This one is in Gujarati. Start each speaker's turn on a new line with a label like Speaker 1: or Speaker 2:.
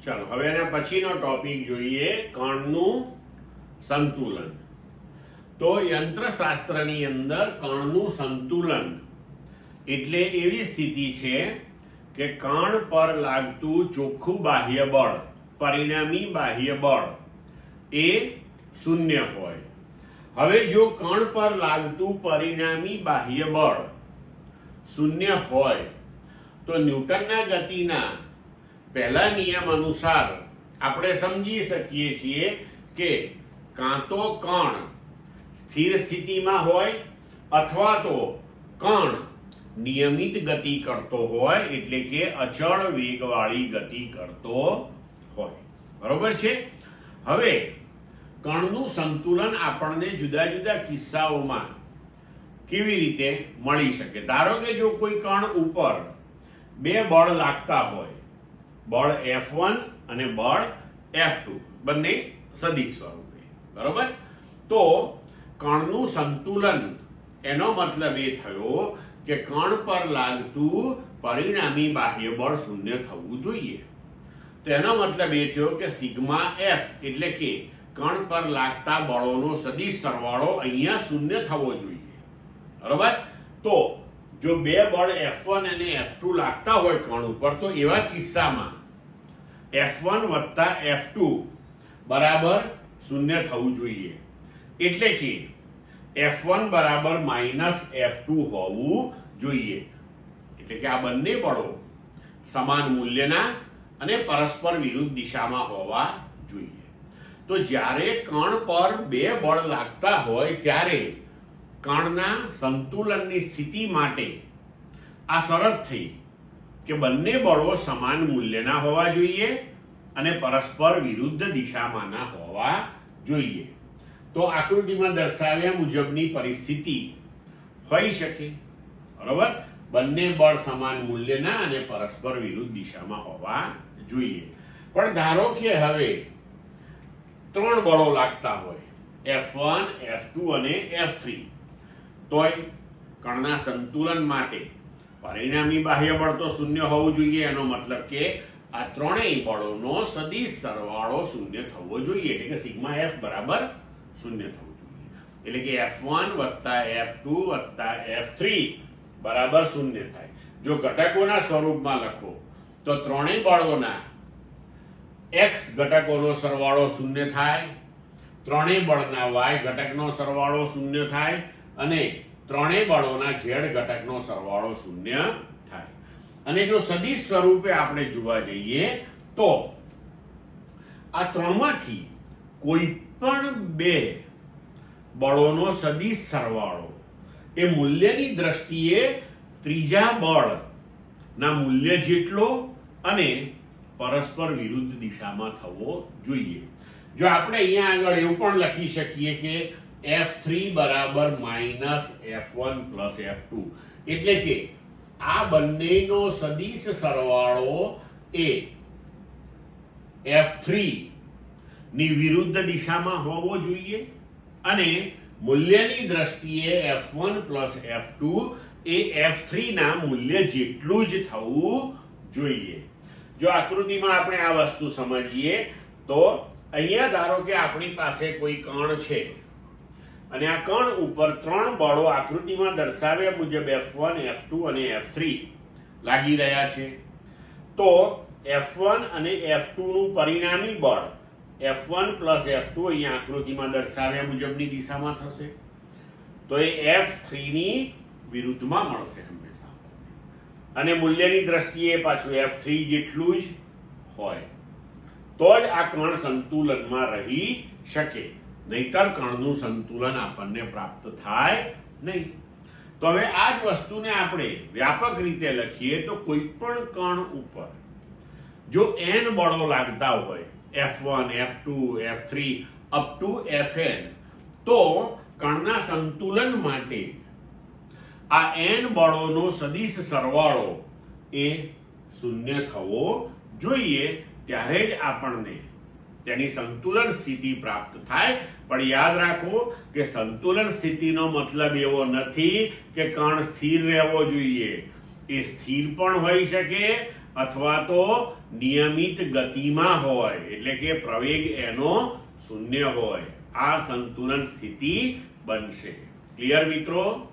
Speaker 1: ચાલો હવે એના પછીનો ટોપિક જોઈએ, કણનું સંતુલન. તો યંત્રશાસ્ત્રની અંદર કણનું સંતુલન એટલે એવી સ્થિતિ છે કે કણ પર લાગતું ચોખ્ખું બાહ્ય બળ, પરિણામી બાહ્ય બળ એ શૂન્ય હોય. હવે જો કણ પર લાગતું પરિણામી બાહ્ય બળ શૂન્ય હોય તો ન્યૂટનના ગતિના પહેલા નિયમ અનુસાર આપણે સમજી શકીએ છીએ કે કાં તો કણ સ્થિર સ્થિતિમાં હોય અથવા તો કણ નિયમિત ગતિ કરતો હોય, એટલે કે અચળ વેગવાળી ગતિ કરતો હોય. બરોબર છે. હવે કણનું સંતુલન આપણને જુદા જુદા કિસ્સાઓમાં કેવી રીતે મળી શકે? ધારો કે જો કોઈ કણ ઉપર બે બળ લાગતા હોય, બળ F1 અને બળ F2, બંને સદિશ સ્વરૂપે, બરોબર? તો કણનું સંતુલન એનો મતલબ એ થયો કે કણ પર લાગતું પરિણામી બાહ્ય બળ શૂન્ય થવું જોઈએ. તો એનો મતલબ એ થયો કે સિગ્મા F એટલે કે કણ પર લાગતા બળોનો સદિશ સરવાળો અહીંયા શૂન્ય થવો જોઈએ. બરોબર? તો જો બે બળ F1 અને F2 લાગતા હોય કણ ઉપર, તો એવા કિસ્સામાં F1 વત્તા F2 બરાબર શૂન્ય થવું જોઈએ. એટલે કે F1 બરાબર માઇનસ F2 હોવું જોઈએ. એટલે કે આ બંને બળો સમાન મૂલ્યના અને પરસ્પર વિરુદ્ધ દિશામાં હોવા જોઈએ. તો જ્યારે કણ પર બે બળ લાગતા હોય ત્યારે કણના સંતુલનની સ્થિતિ માટે આ શરત થઈ કે બંને બળો સમાન મૂલ્યના હોવા જોઈએ અને પરસ્પર વિરુદ્ધ દિશામાંના હોવા જોઈએ. તો આકૃતિમાં દર્શાવ્યા મુજબની પરિસ્થિતિ હોઈ શકે. બરોબર? બંને બળ સમાન મૂલ્યના અને પરસ્પર વિરુદ્ધ દિશામાં હોવા જોઈએ. પણ ધારો કે હવે ત્રણ બળો લાગતા હોય, F1, F2 અને F3, તોય કણના સંતુલન માટે પરિણામી બાહ્ય બળ તો શૂન્ય હોવું જોઈએ. એનો મતલબ કે આ ત્રણેય બળોનો સદિશ સરવાળો શૂન્ય થવો જોઈએ, એટલે કે સિગ્મા F બરાબર શૂન્ય થવું જોઈએ. એટલે કે F1 વત્તા F2 વત્તા F3 બરાબર શૂન્ય થાય. જો ઘટકોના સ્વરૂપમાં લખો તો ત્રણેય બળોના x ઘટકોનો સરવાળો શૂન્ય થાય, ત્રણેય બળના y ઘટકનો સરવાળો શૂન્ય થાય અને ત્રણેય બળોના z ઘટકનો સરવાળો શૂન્ય થાય. અને જો સદિશ સ્વરૂપે આપણે જોવા જઈએ તો આ ત્રણમાંથી કોઈ પણ બે બળોનો સદિશ સરવાળો એ મૂલ્યની દ્રષ્ટિએ ત્રીજા બળના મૂલ્ય જેટલો અને પરસ્પર વિરુદ્ધ દિશામાં થવો જોઈએ. જો આપણે અહીંયા આગળ એવું પણ લખી શકીએ કે F3 બરાબર માઇનસ F1 પ્લસ F2, એટલે કે આ બંનેનો સદિશ સરવાળો એ F3 ની વિરુદ્ધ દિશામાં હોવો જોઈએ અને મૂલ્યની દ્રષ્ટિએ F1 પ્લસ F2 એ F3 ના મૂલ્ય જેટલું જ થવું જોઈએ. જો આકૃતિમાં આપણે આ વસ્તુ સમજીએ તો અહીંયા ધારો કે આપણી પાસે કોઈ કણ છે અને આ કણ ઉપર ત્રણ બળો આકૃતિમાં દર્શાવ્યા મુજબ F1, F2 અને F3 લાગી રહ્યા છે. તો F1 અને F2 નું પરિણામી બળ F1 પ્લસ F2 અહીંયા આકૃતિમાં દર્શાવ્યા મુજબની દિશામાં થશે. તો એ F3 ની વિરુદ્ધમાં મળશે હંમેશા, અને મૂલ્યની દ્રષ્ટિએ પાછું F3 જેટલું જ હોય તો જ આ કણ સંતુલનમાં રહી શકે, નહીતર કણનું સંતુલન આપણને પ્રાપ્ત થાય નહીં. તો હવે આ જ વસ્તુને આપણે વ્યાપક રીતે લખીએ તો કોઈ પણ કણ ઉપર જો n બળો લાગતા હોય, F1, F2, F3 up to Fn, તો કણના સંતુલન માટે આ n બળોનો સદિશ સરવાળો એ શૂન્ય થવો જોઈએ. ત્યારે જ આપણને તેની સંતુલન સ્થિતિ પ્રાપ્ત થાય. પણ યાદ રાખો કે સંતુલન સ્થિતિનો મતલબ એવો નથી કે કણ સ્થિર રહેવો જોઈએ. એ સ્થિર પણ હોઈ શકે અથવા તો નિયમિત ગતિમાં હોય, એટલે કે પ્રવેગ એનો શૂન્ય હોય, આ સંતુલન સ્થિતિ બનશે. ક્લિયર મિત્રો?